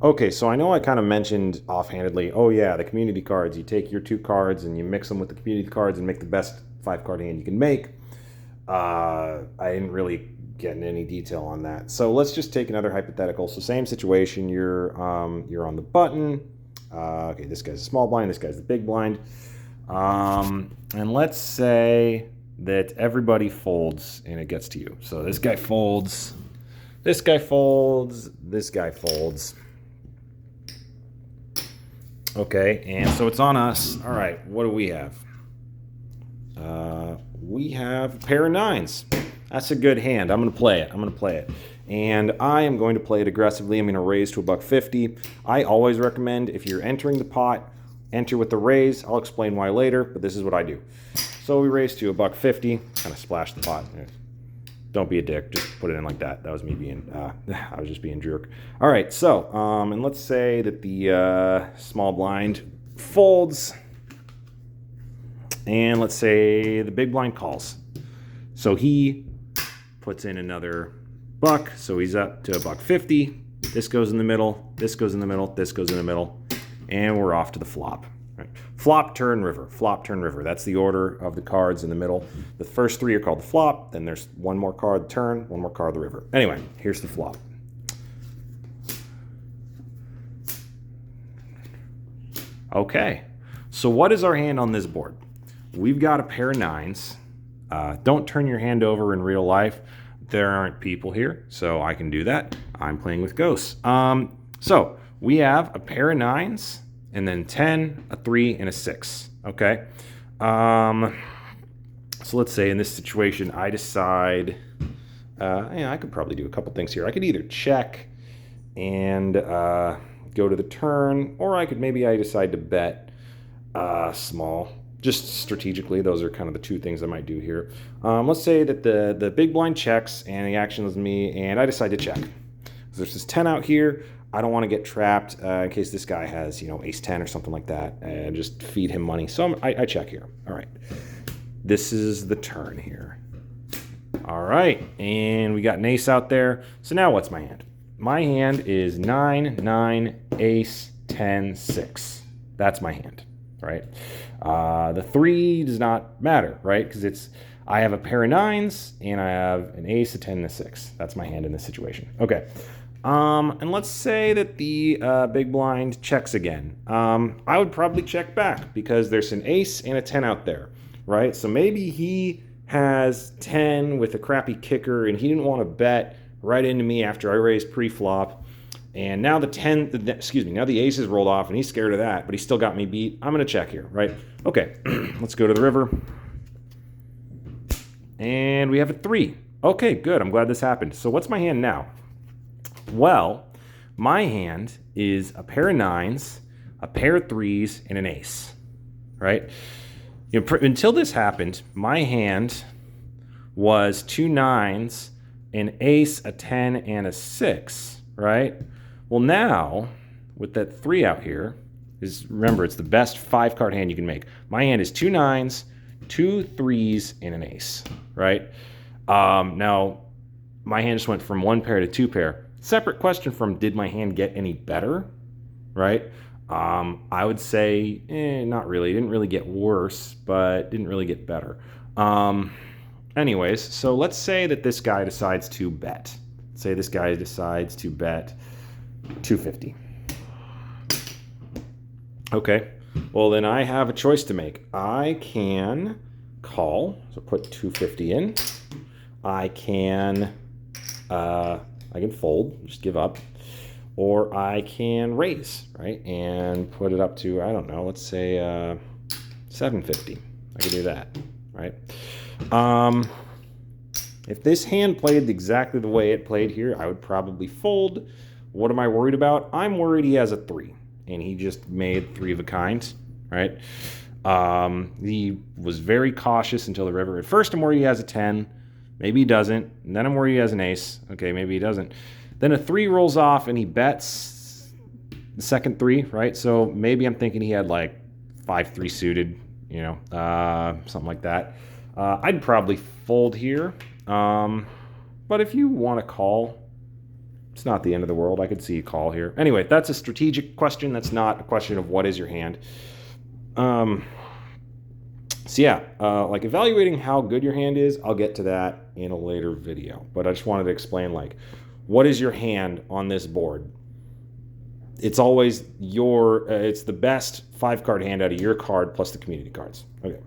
Okay, so I know I kind of mentioned offhandedly, oh yeah, the community cards. You take your two cards and you mix them with the community cards and make the best 5 card hand you can make. I didn't really get into any detail on that. So let's just take another hypothetical. So same situation. You're on the button. Okay, this guy's a small blind. This guy's the big blind. And let's say that everybody folds and it gets to you. So this guy folds. This guy folds. This guy folds. Okay, and so it's on us. All right, what do we have? We have a pair of nines. That's a good hand. I'm going to play it. And I am going to play it aggressively. I'm going to raise to $1.50. I always recommend if you're entering the pot, enter with the raise. I'll explain why later, but this is what I do. So we raise to $1.50. Kind of splash the pot. Don't be a dick. Just put it in like that. That was me being, I was just being jerk. All right, so, and let's say that the small blind folds. And let's say the big blind calls. So he puts in another buck. So he's up to $1.50. This goes in the middle. This goes in the middle. This goes in the middle. And we're off to the flop. Right. Flop, turn, river. Flop, turn, river. That's the order of the cards in the middle. The first 3 are called the flop. Then there's one more card, the turn, one more card, the river. Anyway, here's the flop. Okay. So what is our hand on this board? We've got a pair of nines. Don't turn your hand over in real life. There aren't people here, so I can do that. I'm playing with ghosts. So we have a pair of nines, and then 10, a 3, and a 6. Okay. So let's say in this situation, I decide, I could probably do a couple things here. I could either check and go to the turn, or I decide to bet small. Just strategically, those are kind of the two things I might do here. Let's say that the big blind checks and the action is me, and I decide to check. So there's this 10 out here. I don't want to get trapped in case this guy has, ace 10 or something like that, and just feed him money. So I check here. All right. This is the turn here. All right, and we got an ace out there. So now what's my hand? My hand is 9, 9, ace, 10, 6. That's my hand. Right? The 3 does not matter, right? Because I have a pair of 9s and I have an ace, a 10, and a 6. That's my hand in this situation. Okay. And let's say that the big blind checks again. I would probably check back because there's an ace and a 10 out there, right? So maybe he has 10 with a crappy kicker and he didn't want to bet right into me after I raised pre-flop. And now now the ace is rolled off and he's scared of that, but he still got me beat. I'm going to check here, right? Okay, let's go to the river. And we have a 3. Okay, good. I'm glad this happened. So what's my hand now? Well, my hand is a pair of 9s, a pair of 3s, and an ace, right? Until this happened, my hand was 2 9s, an ace, a 10, and a 6, right? Well, now, with that 3 out here, remember, it's the best 5-card hand you can make. My hand is 2 9s, 2 3s, and an ace, right? Now, my hand just went from 1 pair to 2 pair. Separate question from, did my hand get any better, right? I would say, not really. It didn't really get worse, but didn't really get better. Anyways, so let's say that this guy decides to bet. Say this guy decides to bet $2.50. Okay, well then I have a choice to make. I can call, so put $2.50 in. I can fold, just give up, or I can raise, right, and put it up to, I don't know, let's say $7.50. I could do that, right? If this hand played exactly the way it played here, I would probably fold. What am I worried about? I'm worried he has a 3, and he just made 3 of a kind, right? He was very cautious until the river. At first, I'm worried he has a 10. Maybe he doesn't. And then I'm worried he has an ace. Okay, maybe he doesn't. Then a 3 rolls off, and he bets the second 3, right? So maybe I'm thinking he had like 5-3 suited, something like that. I'd probably fold here. But if you want to call, It's not the end of the world. I could see a call here. Anyway, that's a strategic question. That's not a question of what is your hand. So yeah, like evaluating how good your hand is, I'll get to that in a later video. But I just wanted to explain, like, what is your hand on this board? It's always it's the best 5-card hand out of your card plus the community cards. Okay.